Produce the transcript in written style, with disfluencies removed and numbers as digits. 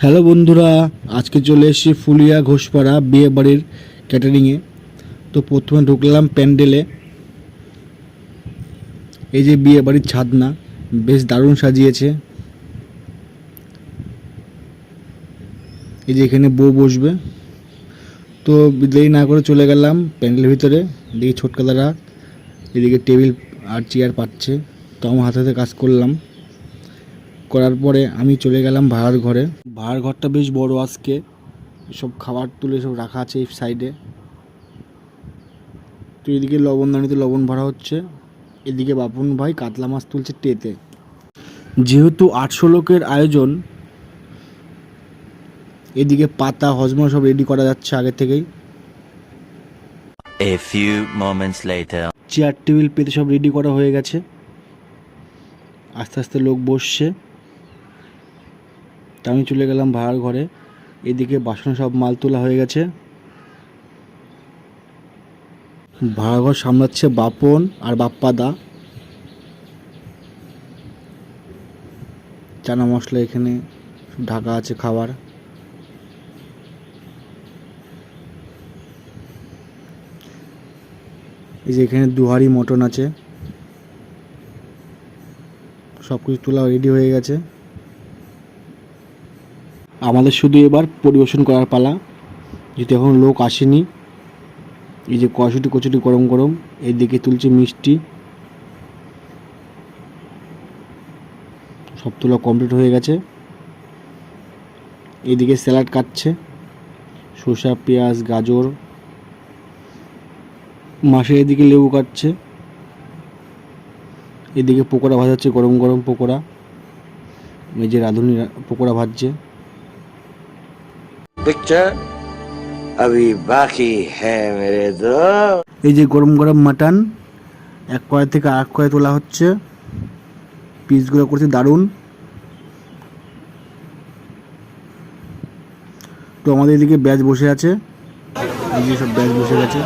Hello বন্ধুরা, আজকে চলে এসেছি ফুলিয়া ঘোষপাড়া বিয়ে বাড়ির ক্যাটারিংয়ে। তো প্রথমে ঢুকলাম প্যান্ডেলে। এই যে বিয়ে বাড়ির ছাদনা, বেশ দারুণ সাজিয়েছে। এই যে এখানে বউ বসবে। তো দেরি না করে চলে গেলাম প্যান্ডেলের ভিতরে। এদিকে ছোটকা দাদা এদিকে টেবিল আর চেয়ার পাচ্ছে, তো আমার হাতে হাতে কাজ করলাম। করার পরে আমি চলে গেলাম ভাড়ার ঘরে। ভাড়ার ঘরটা বেশ বড়। আজকে সব খাবার তুলে সব রাখা আছে এই সাইডে। তো এদিকে লবণদানিতে লবণ ভরা হচ্ছে, এদিকে বাপন ভাই কাতলা মাছ তুলছে টেতে। যেহেতু 800 লোকের আয়োজন, এদিকে পাতা হজমা সব রেডি করা যাচ্ছে আগে থেকেই। A few moments later. Chair table পেতে সব রেডি করা হয়ে গেছে, আস্তে আস্তে লোক বসছে। তা আমি চলে গেলাম ভাড়ার ঘরে। এদিকে বাসন সব মাল তোলা হয়ে গেছে। ভাড়াঘর সামলাচ্ছে বাপন আর বাপ্পাদা। চানা মশলা এখানে ঢাকা আছে খাবার। এই যে এখানে দুহারি মটন আছে, সব কিছু তোলা রেডি হয়ে গেছে। আমাদের শুধু এবার পরিবেশন করার পালা, যেহেতু এখন লোক আসেনি। এই যে কচুটি কচুটি গরম গরম, এইদিকে তুলছে মিষ্টি। সব তোলা কমপ্লিট হয়ে গেছে। এইদিকে স্যালাড কাটছে, শসা পেঁয়াজ গাজর। মাসের এদিকে লেবু কাটছে। এদিকে পকোড়া ভাজাচ্ছে, গরম গরম পকোড়া। এই যে রাঁধুনি পকোড়া ভাজছে। पिक्चर अभी बाकी है मेरे दोस्त। এই যে গরম গরম মাটন এক কড়াই থেকে আরেক কড়াই তোলা হচ্ছে, পিসগুলো করছে দারুণ। তো আমাদের এদিকে ব্যাচ বসে আছে, এই যে সব ব্যাচ বসে গেছে।